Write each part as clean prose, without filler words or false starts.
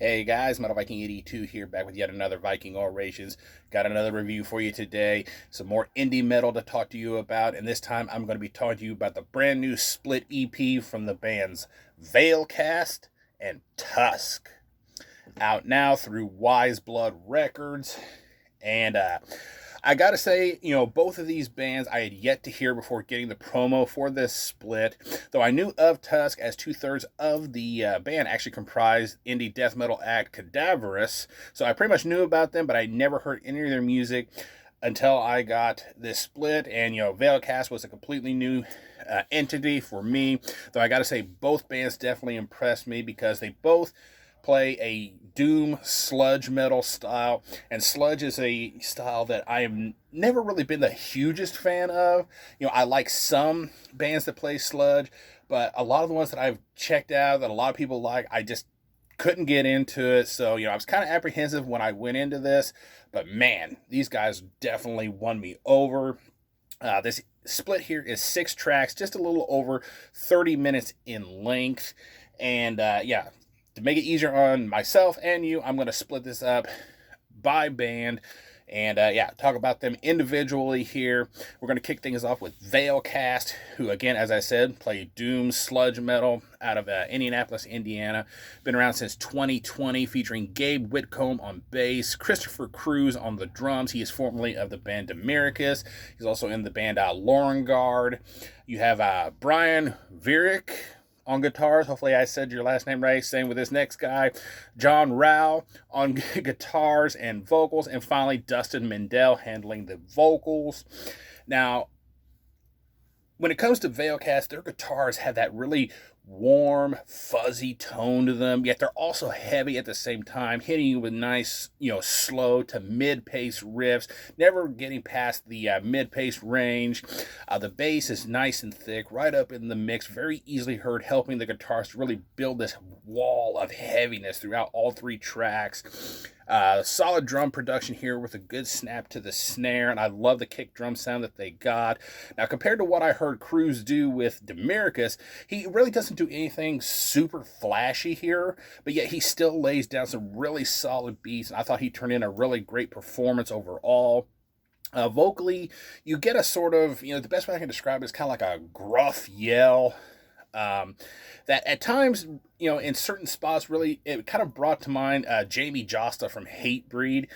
Hey guys, Metal Viking 82 here, back with yet another Viking Orations. Got another review for you today. Some more indie metal to talk to you about, and this time I'm going to be talking to you about the brand new split EP from the bands Veilcaste and Tusk. Out now through Wise Blood Records. And I gotta say, both of these bands I had yet to hear before getting the promo for this split. Though I knew of Tusk, as 2/3 of the band actually comprised indie death metal act Cadaverous. So I pretty much knew about them, but I never heard any of their music until I got this split. And, Veilcast was a completely new entity for me. Though I gotta say, both bands definitely impressed me because they both play a doom sludge metal style, and sludge is a style that I have never really been the hugest fan of. I like some bands that play sludge, but a lot of the ones that I've checked out that a lot of people like, I just couldn't get into it. So, I was kind of apprehensive when I went into this, but man, these guys definitely won me over. This split here is 6 tracks, just a little over 30 minutes in length. And yeah, to make it easier on myself and you, I'm going to split this up by band and talk about them individually here. We're going to kick things off with Veilcaste, who, again, as I said, play doom sludge metal out of Indianapolis, Indiana. Been around since 2020, featuring Gabe Whitcomb on bass, Christopher Cruz on the drums. He is formerly of the band Demericus. He's also in the band Lorengard. You have Brian Vierick on guitars. Hopefully I said your last name right. Same with this next guy. John Rao on guitars and vocals. And finally, Dustin Mendel handling the vocals. Now, when it comes to Veilcaste, their guitars have that really warm, fuzzy tone to them, yet they're also heavy at the same time, hitting you with nice, slow to mid-pace riffs, never getting past the mid-pace range. The bass is nice and thick, right up in the mix, very easily heard, helping the guitars to really build this wall of heaviness throughout all 3 tracks. Solid drum production here with a good snap to the snare, and I love the kick drum sound that they got. Now, compared to what I heard Cruz do with Demericus, he really doesn't do anything super flashy here, but yet he still lays down some really solid beats, and I thought he turned in a really great performance overall. Vocally, you get a sort of, the best way I can describe it is kind of like a gruff yell. That at times, in certain spots, really, it kind of brought to mind Jamie Josta from Hatebreed.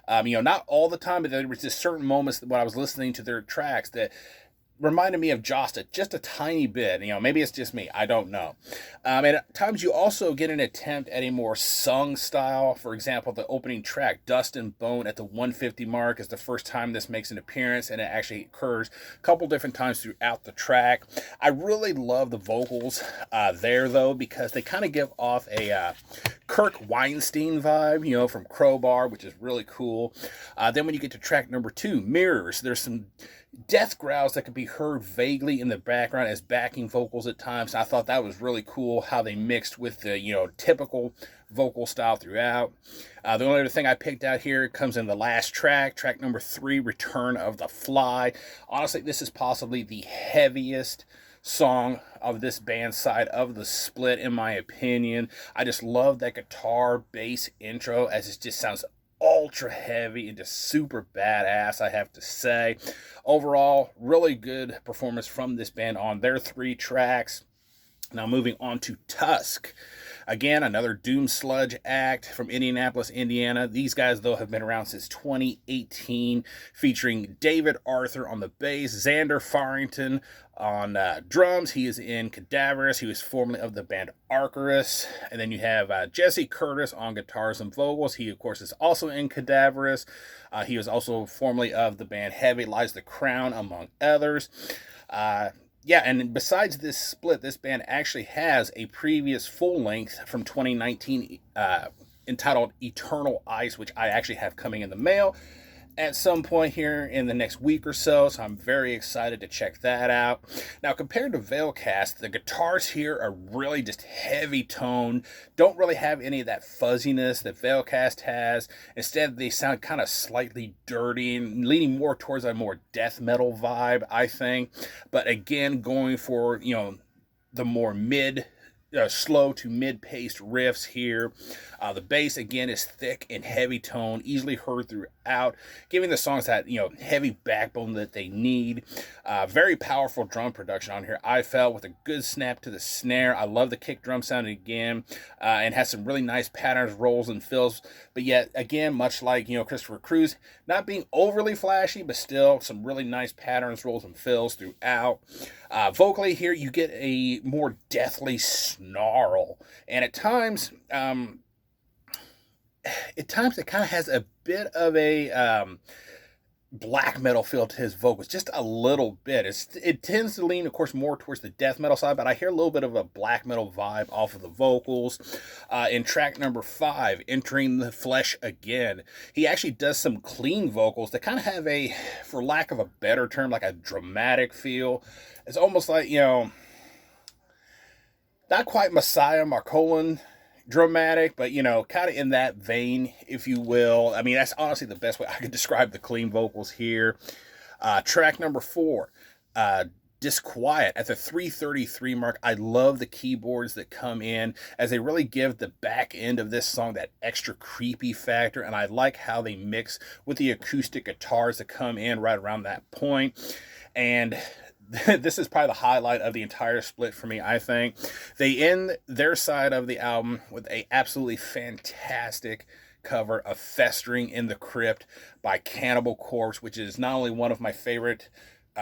Not all the time, but there was just certain moments when I was listening to their tracks that reminded me of Josta just a tiny bit. Maybe it's just me. I don't know. And at times you also get an attempt at a more sung style. For example, the opening track, Dust and Bone, at the 150 mark is the first time this makes an appearance, and it actually occurs a couple different times throughout the track. I really love the vocals there, though, because they kind of give off a Kirk Weinstein vibe, from Crowbar, which is really cool. Then when you get to track number 2, Mirrors, there's some death growls that could be heard vaguely in the background as backing vocals at times. I thought that was really cool how they mixed with the typical vocal style throughout. The only other thing I picked out here comes in the last track number 3, Return of the Fly. Honestly, this is possibly the heaviest song of this band side of the split, in my opinion. I just love that guitar bass intro, as it just sounds ultra heavy and just super badass, I have to say. Overall, really good performance from this band on their 3 tracks. Now moving on to Tusk. Again, another doom sludge act from Indianapolis, Indiana. These guys, though, have been around since 2018, featuring David Arthur on the bass, Xander Farrington on drums. He is in Cadaverous. He was formerly of the band Arcarus. And then you have Jesse Curtis on guitars and vocals. He, of course, is also in Cadaverous. He was also formerly of the band Heavy Lies the Crown, among others. Yeah, and besides this split, this band actually has a previous full length from 2019 entitled Eternal Ice, which I actually have coming in the mail at some point here in the next week or so, so I'm very excited to check that out. Now, compared to Veilcaste, the guitars here are really just heavy toned, don't really have any of that fuzziness that Veilcaste has. Instead, they sound kind of slightly dirty and leaning more towards a more death metal vibe, I think. But again, going for, the more mid slow to mid-paced riffs here. The bass again is thick and heavy tone, easily heard throughout, giving the songs that heavy backbone that they need. Very powerful drum production on here, I felt, with a good snap to the snare. I love the kick drum sound again, and has some really nice patterns, rolls, and fills. But yet again, much like Christopher Cruz, not being overly flashy, but still some really nice patterns, rolls, and fills throughout. Vocally here, you get a more deathly snarl, and at times it kind of has a bit of a black metal feel to his vocals, just a little bit. It tends to lean, of course, more towards the death metal side, but I hear a little bit of a black metal vibe off of the vocals. In track number 5, Entering the Flesh Again, he actually does some clean vocals that kind of have a, for lack of a better term, like a dramatic feel. It's almost like, not quite Messiah Marcolin dramatic, but kind of in that vein, if you will. I mean, that's honestly the best way I could describe the clean vocals here. Track number 4, Disquiet, at the 3:33 mark. I love the keyboards that come in, as they really give the back end of this song that extra creepy factor, and I like how they mix with the acoustic guitars that come in right around that point. And this is probably the highlight of the entire split for me, I think. They end their side of the album with a absolutely fantastic cover of Festering in the Crypt by Cannibal Corpse, which is not only one of my favorite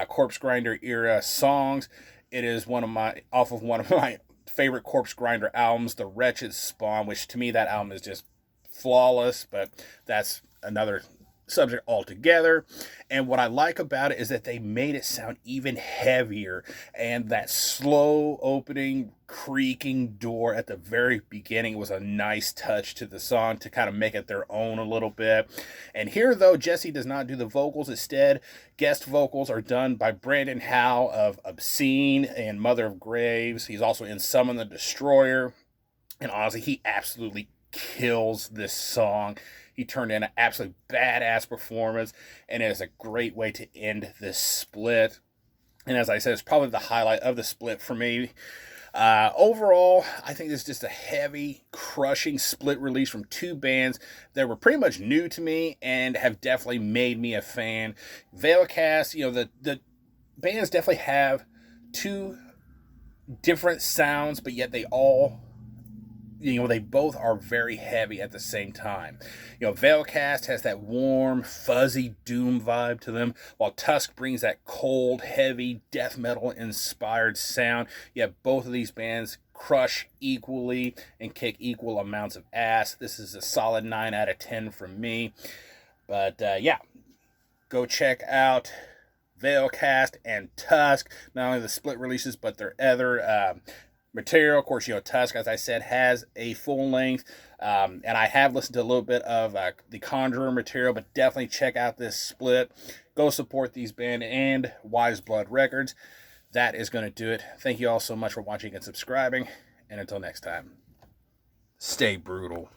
Corpse Grinder era songs, it is off of one of my favorite Corpse Grinder albums, The Wretched Spawn, which to me that album is just flawless, but that's another subject altogether. And what I like about it is that they made it sound even heavier, and that slow opening creaking door at the very beginning was a nice touch to the song to kind of make it their own a little bit. And here, though, Jesse does not do the vocals. Instead, guest vocals are done by Brandon Howe of Obscene and Mother of Graves. He's also in Summon the Destroyer, and honestly, he absolutely kills this song. He turned in an absolute badass performance, and it is a great way to end this split. And as I said, it's probably the highlight of the split for me. Overall, I think this is just a heavy, crushing split release from two bands that were pretty much new to me and have definitely made me a fan. Veilcaste, the bands definitely have two different sounds, but yet they both are very heavy at the same time. Veilcaste has that warm, fuzzy doom vibe to them, while Tusk brings that cold, heavy, death metal inspired sound. Yet both of these bands crush equally and kick equal amounts of ass. This is a solid 9 out of 10 from me. But go check out Veilcaste and Tusk, not only the split releases, but their other material. Of course, Tusk, as I said, has a full length, and I have listened to a little bit of the Conjurer material, but definitely check out this split. Go support these bands and Wise Blood Records. That is going to do it. Thank you all so much for watching and subscribing, and until next time, stay brutal.